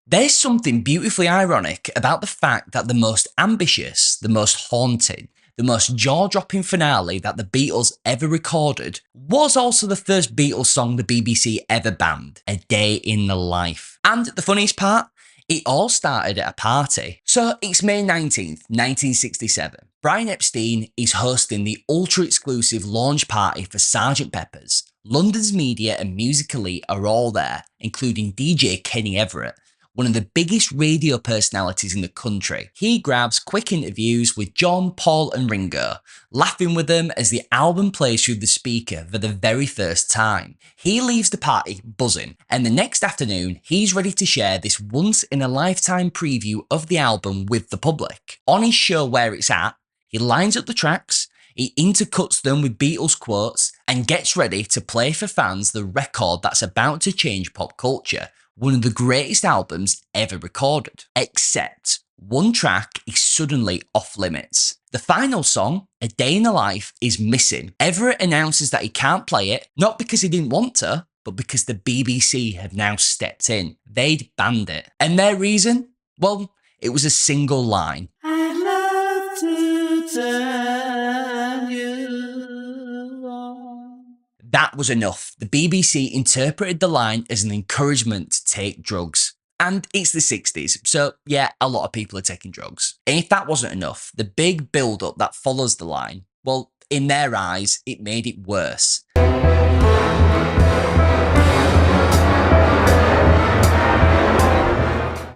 There's something beautifully ironic about the fact that the most ambitious, the most haunting, the most jaw-dropping finale that the Beatles ever recorded was also the first Beatles song the BBC ever banned, A Day in the Life. And the funniest part? It all started at a party. So it's May 19th, 1967. Brian Epstein is hosting the ultra-exclusive launch party for Sgt. Pepper's. London's media and music elite are all there, including DJ Kenny Everett, one of the biggest radio personalities in the country. He grabs quick interviews with John, Paul and Ringo, laughing with them as the album plays through the speaker for the very first time. He leaves the party buzzing, and the next afternoon he's ready to share this once-in-a-lifetime preview of the album with the public. On his show Where It's At, he lines up the tracks, he intercuts them with Beatles quotes, and gets ready to play for fans the record that's about to change pop culture, one of the greatest albums ever recorded. Except one track is suddenly off limits. The final song, A Day in the Life, is missing. Everett announces that he can't play it, not because he didn't want to, but because the BBC have now stepped in. They'd banned it. And their reason? Well, it was a single line. I'd love to turn you on. That was enough. The BBC interpreted the line as an encouragement to take drugs. And it's the 60s, so yeah, a lot of people are taking drugs. And if that wasn't enough, the big build-up that follows the line, well, in their eyes, it made it worse.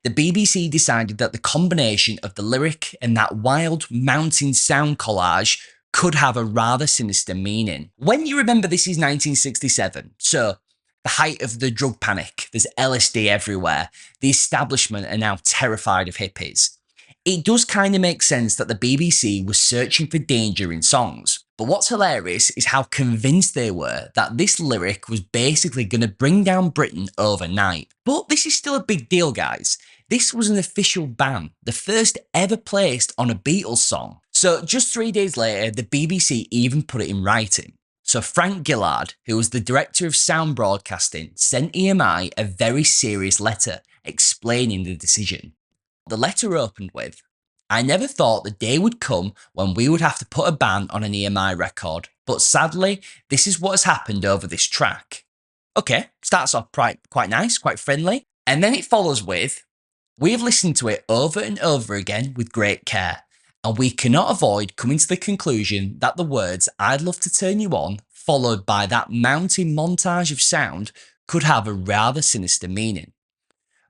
The BBC decided that the combination of the lyric and that wild mountain sound collage could have a rather sinister meaning. When you remember this is 1967, so the height of the drug panic, there's LSD everywhere, the establishment are now terrified of hippies. It does kind of make sense that the BBC was searching for danger in songs. But what's hilarious is how convinced they were that this lyric was basically going to bring down Britain overnight. But this is still a big deal, guys. This was an official ban, the first ever placed on a Beatles song. So just 3 days later, the BBC even put it in writing. So Frank Gillard, who was the director of sound broadcasting, sent EMI a very serious letter explaining the decision. The letter opened with, "I never thought the day would come when we would have to put a ban on an EMI record, but sadly, this is what has happened over this track." Okay, starts off quite nice, quite friendly, and then it follows with, "We have listened to it over and over again with great care, and we cannot avoid coming to the conclusion that the words 'I'd love to turn you on,' followed by that mounting montage of sound, could have a rather sinister meaning."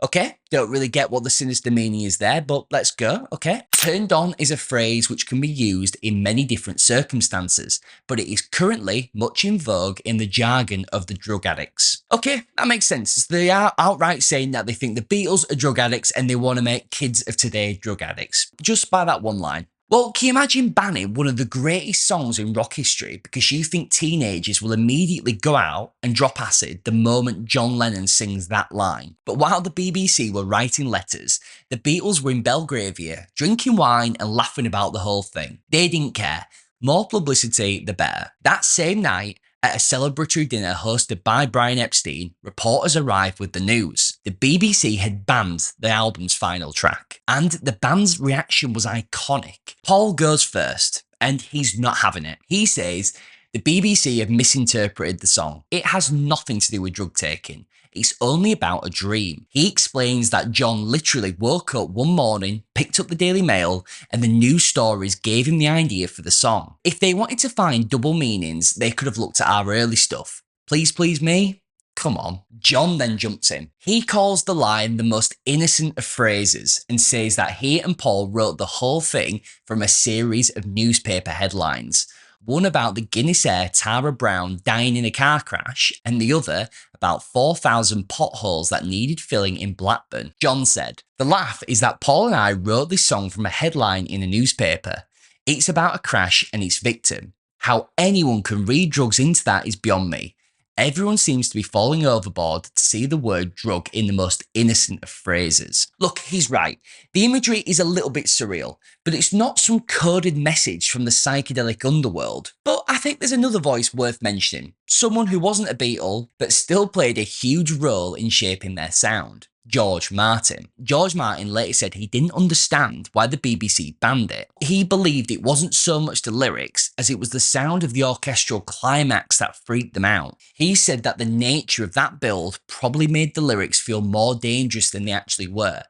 Okay, don't really get what the sinister meaning is there, but let's go, okay? Turned on is a phrase which can be used in many different circumstances, but it is currently much in vogue in the jargon of the drug addicts. Okay, that makes sense. They are outright saying that they think the Beatles are drug addicts and they want to make kids of today drug addicts, just by that one line. Well, can you imagine banning one of the greatest songs in rock history because you think teenagers will immediately go out and drop acid the moment John Lennon sings that line? But while the BBC were writing letters, the Beatles were in Belgravia, drinking wine and laughing about the whole thing. They didn't care. More publicity, the better. That same night, at a celebratory dinner hosted by Brian Epstein, reporters arrived with the news. The BBC had banned the album's final track, and the band's reaction was iconic. Paul goes first, and he's not having it. He says, "The BBC have misinterpreted the song. It has nothing to do with drug taking. It's only about a dream." He explains that John literally woke up one morning, picked up the Daily Mail, and the news stories gave him the idea for the song. If they wanted to find double meanings, they could have looked at our early stuff. Please Please Me? Come on. John then jumps in. He calls the line the most innocent of phrases and says that he and Paul wrote the whole thing from a series of newspaper headlines. One about the Guinness heir Tara Brown dying in a car crash, and the other about 4,000 potholes that needed filling in Blackburn. John said, "The laugh is that Paul and I wrote this song from a headline in a newspaper. It's about a crash and its victim. How anyone can read drugs into that is beyond me. Everyone seems to be falling overboard to see the word drug in the most innocent of phrases." Look, he's right. The imagery is a little bit surreal, but it's not some coded message from the psychedelic underworld. But I think there's another voice worth mentioning. Someone who wasn't a Beatle, but still played a huge role in shaping their sound. George Martin. George Martin later said he didn't understand why the BBC banned it. He believed it wasn't so much the lyrics as it was the sound of the orchestral climax that freaked them out. He said that the nature of that build probably made the lyrics feel more dangerous than they actually were.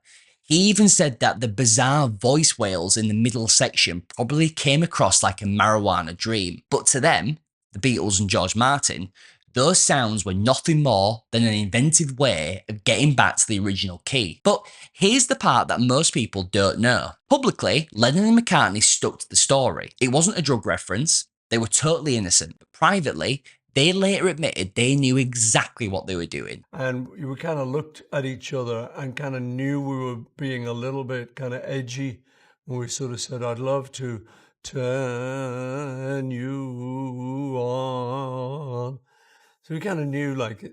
He even said that the bizarre voice wails in the middle section probably came across like a marijuana dream, but to them, the Beatles and George Martin, those sounds were nothing more than an inventive way of getting back to the original key. But here's the part that most people don't know. Publicly, Lennon and McCartney stuck to the story. It wasn't a drug reference, they were totally innocent. But privately, they later admitted they knew exactly what they were doing. And we kind of looked at each other and kind of knew we were being a little bit kind of edgy when we sort of said, I'd love to turn you on. So we kind of knew like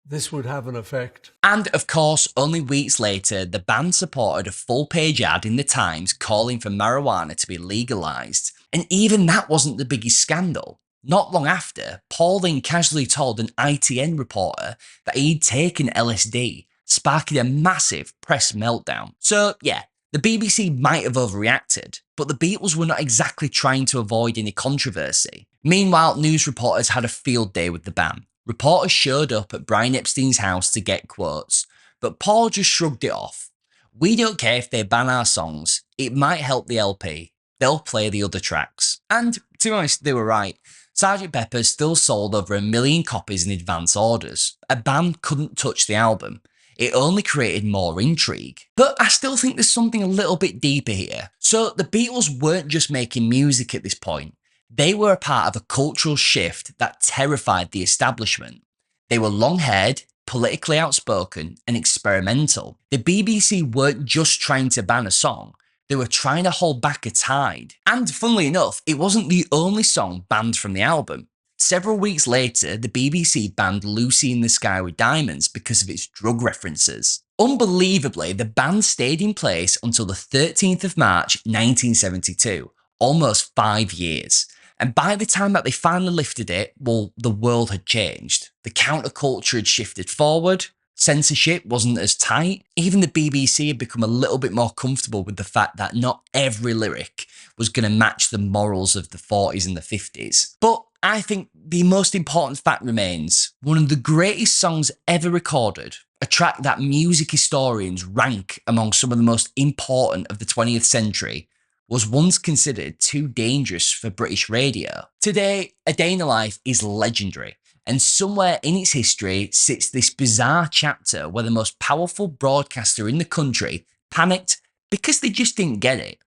this would have an effect. And of course, only weeks later, the band supported a full-page ad in the Times calling for marijuana to be legalised. And even that wasn't the biggest scandal. Not long after, Paul then casually told an ITN reporter that he'd taken LSD, sparking a massive press meltdown. So yeah, the BBC might have overreacted, but the Beatles were not exactly trying to avoid any controversy. Meanwhile, news reporters had a field day with the ban. Reporters showed up at Brian Epstein's house to get quotes, but Paul just shrugged it off. We don't care if they ban our songs, it might help the LP. They'll play the other tracks. And to be honest, they were right. Sgt. Pepper still sold over 1 million copies in advance orders. A ban couldn't touch the album. It only created more intrigue. But I still think there's something a little bit deeper here. So the Beatles weren't just making music at this point. They were a part of a cultural shift that terrified the establishment. They were long-haired, politically outspoken, and experimental. The BBC weren't just trying to ban a song, they were trying to hold back a tide. And funnily enough, it wasn't the only song banned from the album. Several weeks later, the BBC banned Lucy in the Sky with Diamonds because of its drug references. Unbelievably, the ban stayed in place until the 13th of March 1972, almost 5 years. And by the time that they finally lifted it, well, the world had changed. The counterculture had shifted forward, censorship wasn't as tight, even the BBC had become a little bit more comfortable with the fact that not every lyric was going to match the morals of the 40s and the 50s. But I think the most important fact remains, one of the greatest songs ever recorded, a track that music historians rank among some of the most important of the 20th century, was once considered too dangerous for British radio. Today, A Day in the Life is legendary, and somewhere in its history sits this bizarre chapter where the most powerful broadcaster in the country panicked because they just didn't get it.